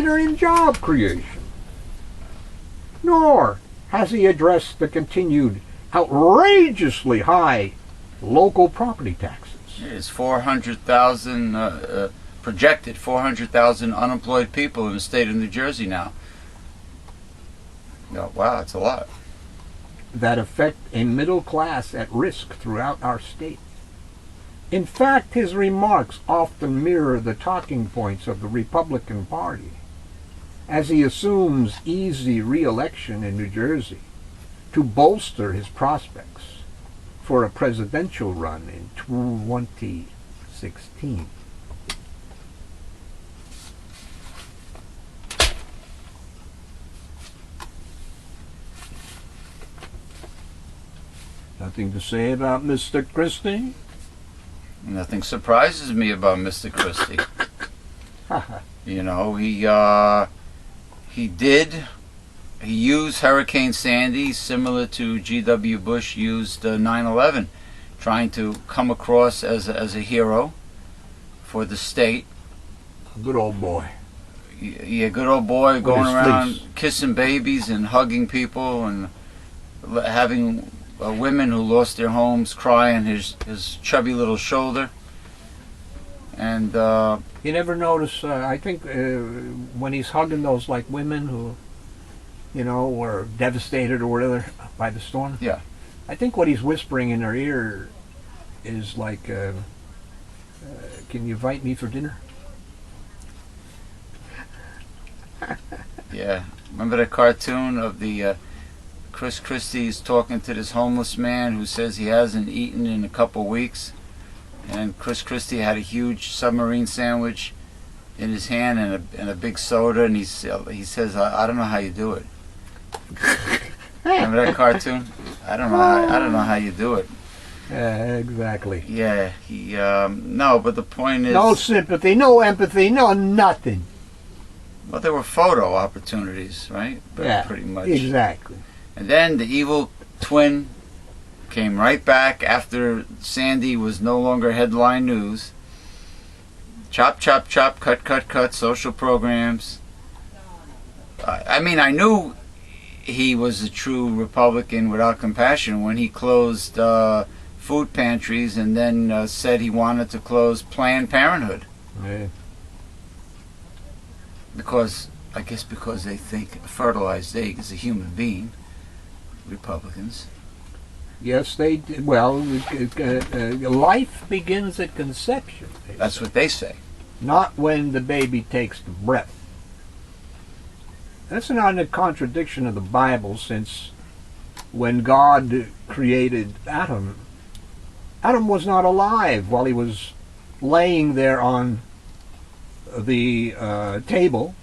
leader in job creation. Nor has he addressed the continued outrageously high local property taxes. It's 400,000, projected 400,000 unemployed people in the state of New Jersey now. Oh, wow, that's a lot. That affect a middle class at risk throughout our state. In fact, his remarks often mirror the talking points of the Republican Party as he assumes easy re-election in New Jersey to bolster his prospects for a presidential run in 2016. Nothing to say about Mr. Christie? Nothing surprises me about Mr. Christie. You know, he used Hurricane Sandy similar to G.W. Bush used 9/11, trying to come across as a hero for the state. Good old boy. Yeah, good old boy, going around kissing babies and hugging people and having women who lost their homes cry on his chubby little shoulder. And you never notice, I think, when he's hugging those like women who, you know, were devastated or whatever by the storm. Yeah. I think what he's whispering in their ear is like, can you invite me for dinner? Yeah. Remember the cartoon of the Chris Christie's talking to this homeless man who says he hasn't eaten in a couple weeks, and Chris Christie had a huge submarine sandwich in his hand and a big soda, and he says, I don't know how you do it. Remember that cartoon? I don't know how you do it. Exactly. Yeah, no, but the point is, no sympathy, no empathy, no nothing. Well, there were photo opportunities, right? Yeah, pretty much. Exactly. And then the evil twin came right back after Sandy was no longer headline news. Chop, chop, chop, cut, cut, cut, social programs. I mean, I knew he was a true Republican without compassion when he closed food pantries and then said he wanted to close Planned Parenthood. Yeah. I guess because they think a fertilized egg is a human being. Republicans. Yes, they did. Well, life begins at conception. That's what they say. Not when the baby takes the breath. That's not a contradiction of the Bible, since when God created Adam, Adam was not alive while he was laying there on the table.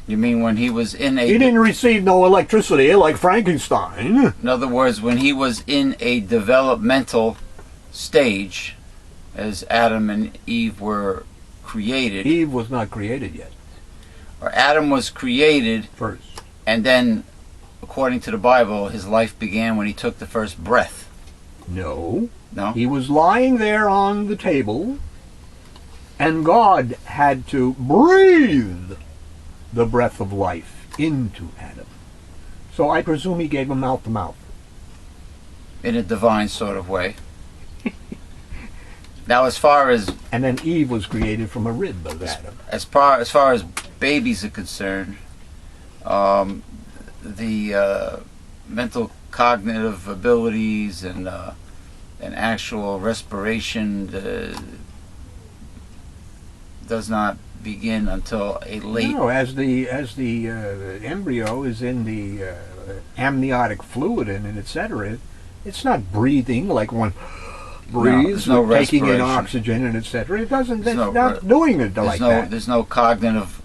You mean when he was in a... He didn't receive no electricity like Frankenstein. In other words, when he was in a developmental stage, as Adam and Eve were created... Eve was not created yet. Or Adam was created... First. And then, according to the Bible, his life began when he took the first breath. No. No? He was lying there on the table, and God had to breathe the breath of life into Adam. So I presume he gave him mouth to mouth. In a divine sort of way. Now, as far as... And then Eve was created from a rib of Adam. As far as babies are concerned, the mental cognitive abilities and actual respiration does not begin until a late... No, as the embryo is in the amniotic fluid and etc., it's not breathing like one breathes, no taking in respiration. Oxygen and etc. It doesn't. That's not doing it like that. There's no cognitive...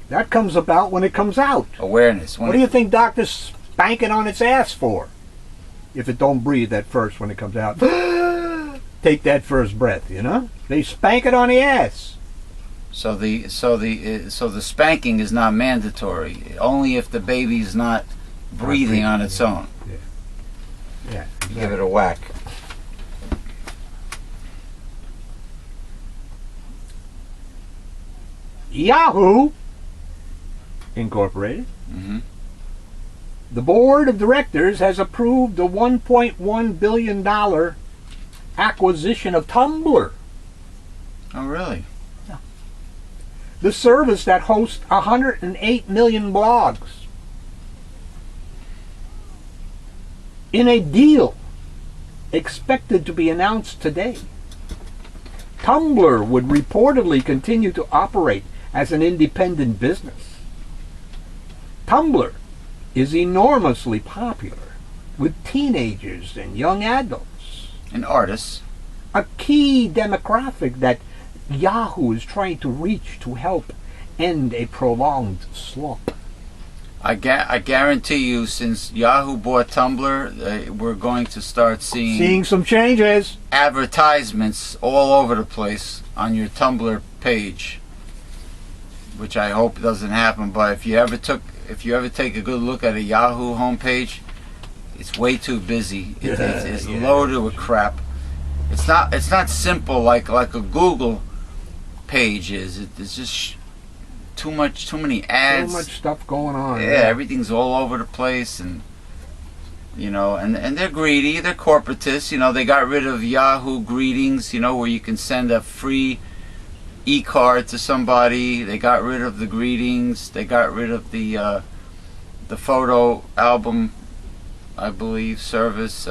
that comes about when it comes out. Awareness. What do you think doctors spank it on its ass for? If it don't breathe at first when it comes out. Take that first breath, you know? They spank it on the ass. So the spanking is not mandatory. Only if the baby's not breathing on its own. Yeah. Yeah. Exactly. Give it a whack. Yahoo! Incorporated. Mm-hmm. The board of directors has approved the $1.1 billion acquisition of Tumblr, Oh, really? the service that hosts 108 million blogs, in a deal expected to be announced today. Tumblr would reportedly continue to operate as an independent business. Tumblr is enormously popular with teenagers and young adults, And artists. a key demographic that Yahoo is trying to reach to help end a prolonged slump. I guarantee you, since Yahoo bought Tumblr, we're going to start Seeing some changes. advertisements all over the place on your Tumblr page, which I hope doesn't happen. But if you ever take a good look at a Yahoo homepage, it's way too busy. It's loaded with crap. It's not simple like a Google page is. It's just too many ads. So much stuff going on. Yeah, everything's all over the place, and and they're greedy. They're corporatists. They got rid of Yahoo Greetings. Where you can send a free e-card to somebody. They got rid of the greetings. They got rid of the photo album, I believe, service.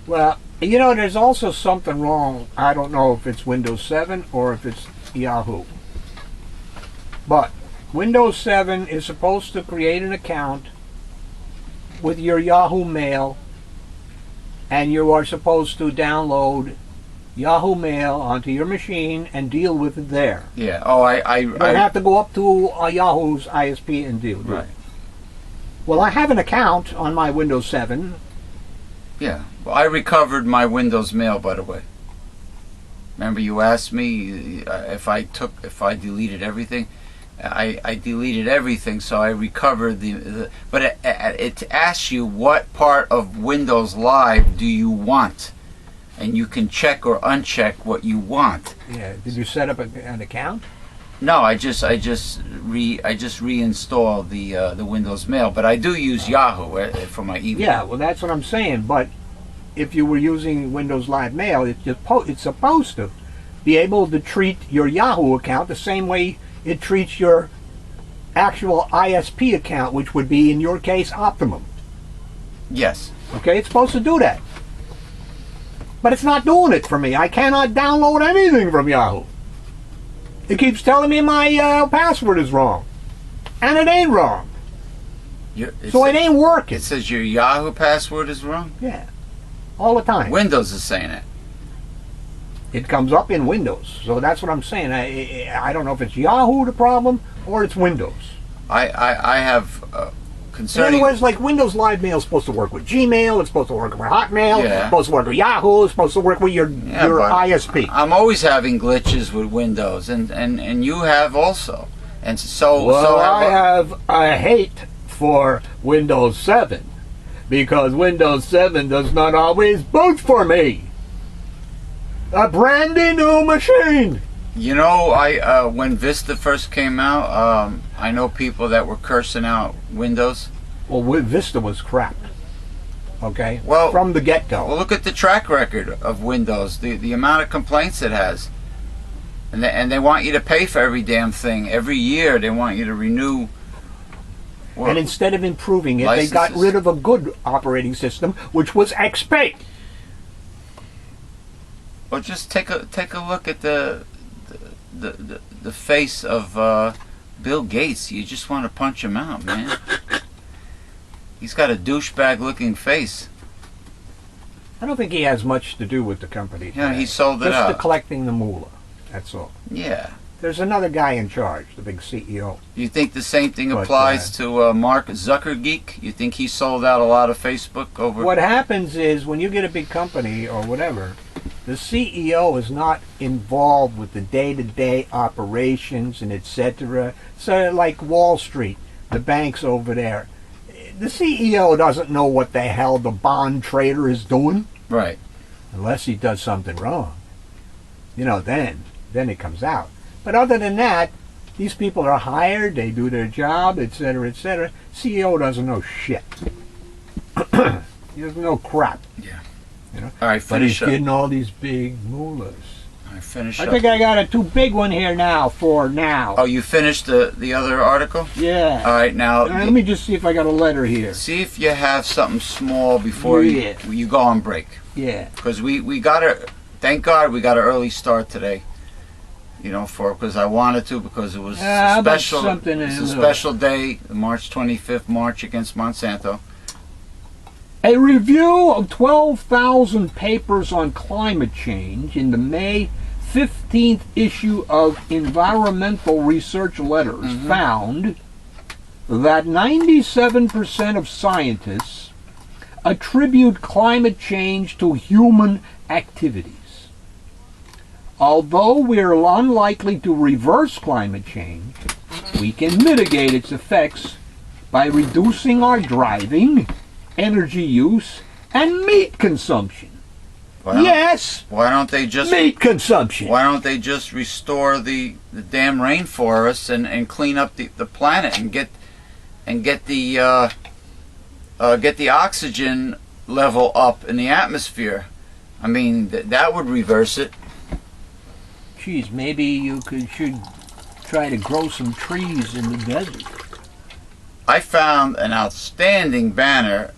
Well, there's also something wrong. I don't know if it's Windows 7 or if it's Yahoo. But Windows 7 is supposed to create an account with your Yahoo Mail, and you are supposed to download Yahoo Mail onto your machine and deal with it there. Yeah. Oh, You don't have to go up to Yahoo's ISP and deal with right. it. Well, I have an account on my Windows 7. Yeah. Well, I recovered my Windows Mail, by the way. Remember, you asked me if I deleted everything. I deleted everything, so I recovered but it asks you what part of Windows Live do you want, and you can check or uncheck what you want. Yeah. Did you set up an account? No, I just reinstalled the Windows Mail, but I do use Yahoo for my email. Yeah. Well, that's what I'm saying. But if you were using Windows Live Mail, it's supposed to be able to treat your Yahoo account the same way it treats your actual ISP account, which would be, in your case, Optimum. Yes. Okay, it's supposed to do that. But it's not doing it for me. I cannot download anything from Yahoo. It keeps telling me my password is wrong. And it ain't wrong. So it ain't working. It says your Yahoo password is wrong? Yeah. All the time. Windows is saying it. It comes up in Windows. So that's what I'm saying. I don't know if it's Yahoo the problem or it's Windows. I have concerning. In other words, like Windows Live Mail is supposed to work with Gmail, it's supposed to work with Hotmail, Yeah. it's supposed to work with Yahoo, it's supposed to work with your but ISP. I'm always having glitches with Windows, and you have also. And so I have a hate for Windows 7 because Windows 7 does not always boot for me. A brandy new machine. When Vista first came out, I know people that were cursing out Windows. Well, Vista was crap. Okay? Well, from the get-go. Well, look at the track record of Windows, the amount of complaints it has. And they want you to pay for every damn thing. Every year they want you to renew. And instead of improving it, licenses. They got rid of a good operating system, which was XP. Well, just take a look at the face of Bill Gates. You just want to punch him out, man. He's got a douchebag looking face. I don't think he has much to do with the company. Yeah, he sold it just out. Just collecting the moolah. That's all. Yeah. There's another guy in charge, the big CEO. You think the same thing applies to Mark Zuckergeek? You think he sold out a lot of Facebook over? What happens is when you get a big company or whatever, the CEO is not involved with the day-to-day operations and etc. So like Wall Street, the banks over there, the CEO doesn't know what the hell the bond trader is doing. Right. Unless he does something wrong. Then it comes out. But other than that, These people are hired, they do their job, etc., etc. CEO doesn't know shit. He doesn't know crap. Yeah. You know? All right, But he's finish up. getting all these big moolahs. All right, finish I up. think I got a too big one here now for now. Oh, you finished the other article? Yeah. All right, now Let me just see if I got a letter here. see if you have something small before you go on break. Yeah. Because we got a, thank God we got an early start today. You know, because I wanted to, because it was How a about special, something it's in a the- special day, the March 25th march against Monsanto. A review of 12,000 papers on climate change in the May 15th issue of Environmental Research Letters found that 97% of scientists attribute climate change to human activities. Although we are unlikely to reverse climate change, we can mitigate its effects by reducing our driving, energy use, and meat consumption. Yes, Why don't they just meat consumption. Why don't they just restore the damn rainforests and clean up the planet and get the oxygen level up in the atmosphere? I mean, that would reverse it. Geez, maybe you should try to grow some trees in the desert. I found an outstanding banner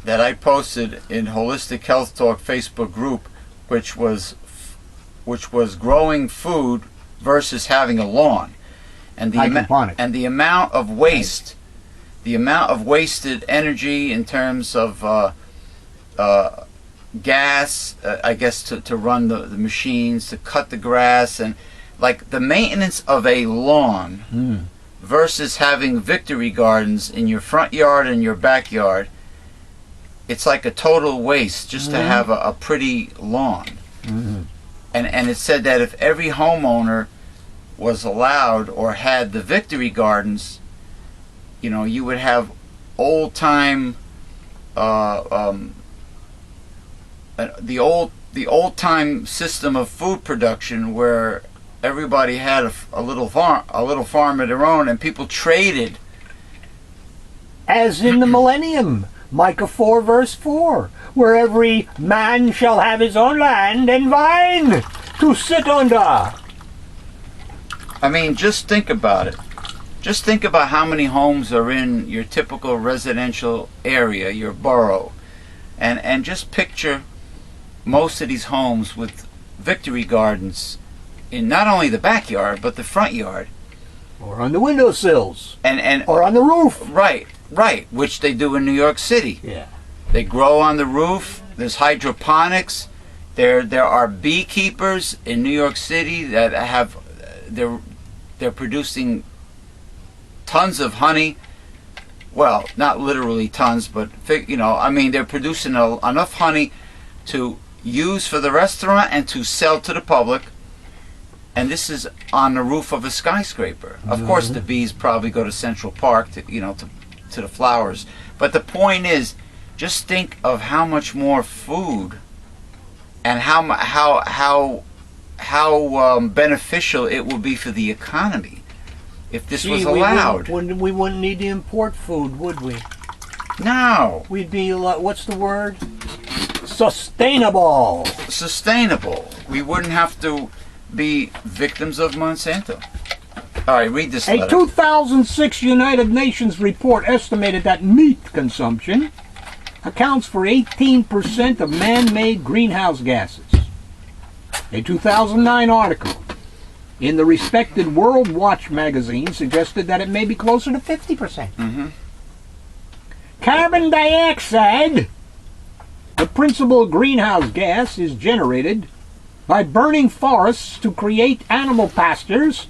that I posted in Holistic Health Talk Facebook group, which was growing food versus having a lawn, and Hydroponic. and the amount of waste, the amount of wasted energy in terms of gas, I guess to run the machines, to cut the grass, and like the maintenance of a lawn versus having victory gardens in your front yard and your backyard. It's like a total waste just to have a pretty lawn. And it said that if every homeowner was allowed or had the victory gardens, you know, you would have old time the old time system of food production where everybody had a little farm of their own, and people traded. As in the millennium, Micah 4 verse 4, where every man shall have his own land and vine to sit under. I mean, just think about it. Just think about how many homes are in your typical residential area, your borough, and just picture most of these homes with victory gardens in not only the backyard but the front yard, Or on the windowsills. and Or on the roof. right, which they do in New York City. Yeah. They grow on the roof. There's hydroponics. There are beekeepers in New York City that have they're producing tons of honey. Well, not literally tons, but you know, I mean, they're producing enough honey to use for the restaurant and to sell to the public. And this is on the roof of a skyscraper. Of course, the bees probably go to Central Park to the flowers. But the point is, just think of how much more food and how beneficial it will be for the economy if this was allowed. We wouldn't need to import food, would we? No. We'd be, what's the word? Sustainable. Sustainable. We wouldn't have to be victims of Monsanto. All right, read this A letter. 2006 United Nations report estimated that meat consumption accounts for 18% of man-made greenhouse gases. A 2009 article in the respected World Watch magazine suggested that it may be closer to 50%. Carbon dioxide, the principal greenhouse gas, is generated by burning forests to create animal pastures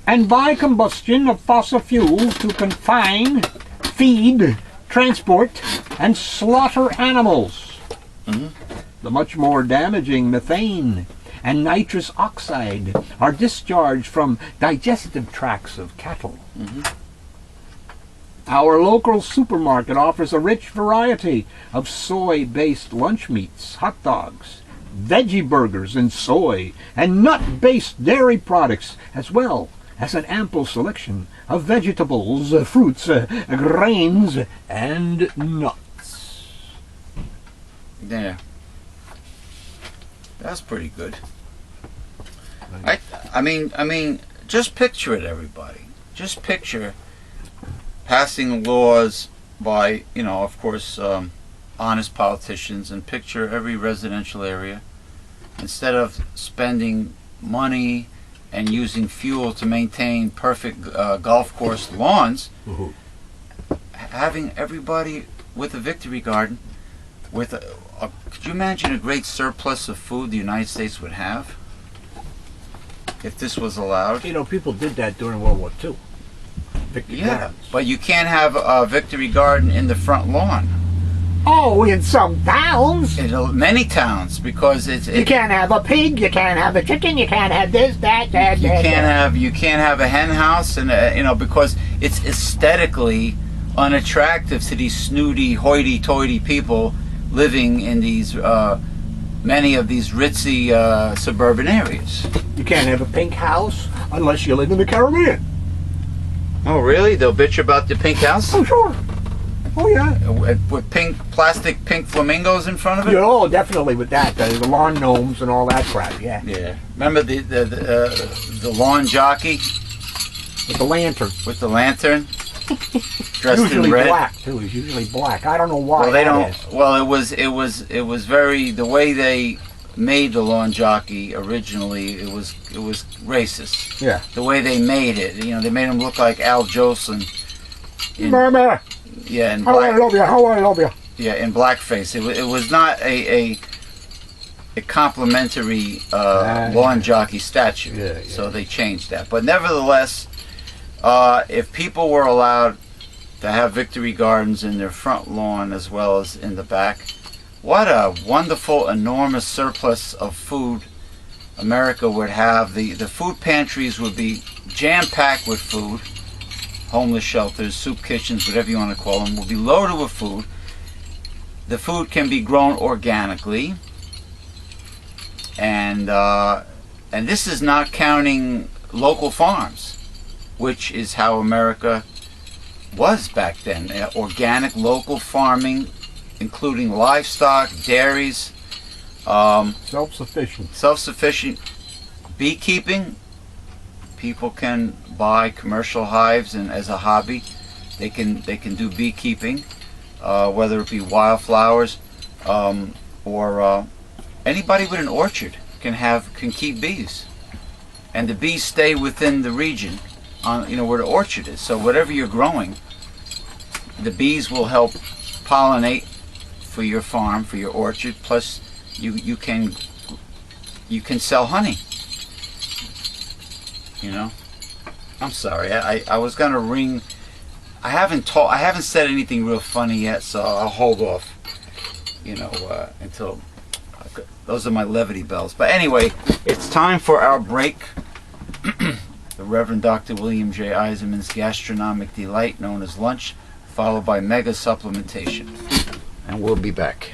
and by combustion of fossil fuels to confine, feed, transport, and slaughter animals. The much more damaging methane and nitrous oxide are discharged from digestive tracts of cattle. Our local supermarket offers a rich variety of soy-based lunch meats, hot dogs, veggie burgers and soy and nut-based dairy products, as well has an ample selection of vegetables, fruits, grains, and nuts. Yeah. That's pretty good. I mean, just picture it, everybody. Just picture passing laws by, of course, honest politicians, and picture every residential area, instead of spending money and using fuel to maintain perfect golf course lawns, having everybody with a victory garden, with could you imagine a great surplus of food the United States would have if this was allowed? People did that during World War II. Victory gardens. But you can't have a victory garden in the front lawn. Oh, in some towns. In many towns, because you can't have a pig, you can't have a chicken, you can't have this, that. You can't have a hen house, and because it's aesthetically unattractive to these snooty, hoity-toity people living in these many of these ritzy suburban areas. You can't have a pink house unless you live in the Caribbean. Oh, really? They'll bitch about the pink house? Oh, sure. Oh, yeah. With plastic pink flamingos in front of it? Yeah, oh, definitely with that. The lawn gnomes and all that crap, yeah. Yeah. Remember the lawn jockey? With the lantern. With the lantern? Dressed usually in red. Black, too. He's usually black. I don't know why. Well, they don't. Well, it was very, the way they made the lawn jockey originally, it was racist. Yeah. The way they made it, they made him look like Al Jolson. Mama. Yeah, in how I love you. Yeah, in blackface. It was not a complimentary lawn jockey statue. Yeah. So they changed that. But nevertheless, if people were allowed to have victory gardens in their front lawn as well as in the back, what a wonderful, enormous surplus of food America would have. The food pantries would be jam-packed with food. Homeless shelters, soup kitchens, whatever you want to call them, will be loaded with food. The food can be grown organically, and this is not counting local farms, which is how America was back then. Organic, local farming, including livestock, dairies, self-sufficient beekeeping. People can buy commercial hives, and as a hobby, they can do beekeeping, whether it be wildflowers or anybody with an orchard can keep bees, and the bees stay within the region where the orchard is. So whatever you're growing, the bees will help pollinate for your farm, for your orchard. Plus, you can sell honey. I'm sorry. I was gonna ring. I haven't said anything real funny yet, so I'll hold off. Until those are my levity bells. But anyway, it's time for our break. The Reverend Dr. William J. Eisenman's gastronomic delight, known as lunch, followed by mega supplementation, and we'll be back.